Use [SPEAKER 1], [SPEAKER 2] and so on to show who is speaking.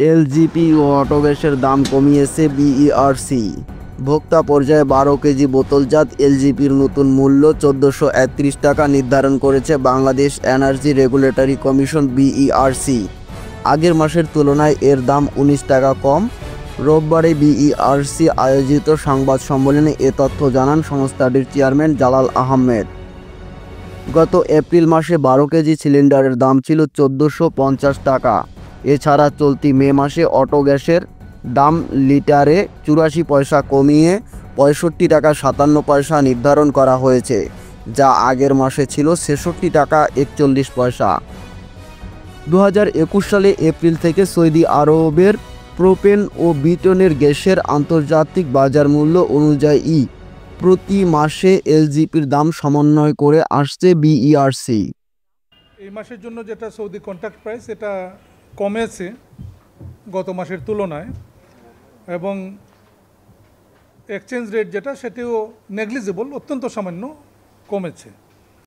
[SPEAKER 1] LGP ও অটোগ্যাসের দাম কমিয়েছে BERC. ভোক্তা পর্যায়ে 12 কেজি বোতলজাত এলজিপির নতুন মূল্য 1431 টাকা নির্ধারণ করেছে Bangladesh energy regulatory commission BERC. আগের মাসের তুলনায় এর দাম 19 টাকা কম। রোববারে বিইআরসি আয়োজিত সংবাদ সম্মেলনে এ তথ্য জানান সংস্থাটির চেয়ারম্যান জালাল আহমেদ। গত এপ্রিল মাসে 12 কেজি সিলিন্ডারের দাম ছিল 1450 টাকা। এছাড়া চলতি মে মাসে অটো গ্যাসের দাম লিটারে 84 পয়সা কমিয়ে 65 টাকা 57 পয়সা নির্ধারণ করা হয়েছে, যা আগের মাসে ছিল 66 টাকা 41 পয়সা। 2021 সালে এপ্রিল থেকে সৌদি আরবের প্রোপেন ও বিটনের গ্যাসের আন্তর্জাতিক বাজার মূল্য অনুযায়ী প্রতি মাসে এলজিপির দাম সমন্বয় করে আসছে বিইআরসি।
[SPEAKER 2] এই মাসের জন্য যেটা সৌদি কন্ট্রাক্ট প্রাইস এটা কমেছে গত মাসের তুলনায়, এবং এক্সচেঞ্জ রেট যেটা সেটিও নেগলিজেবল, অত্যন্ত সামান্য কমেছে।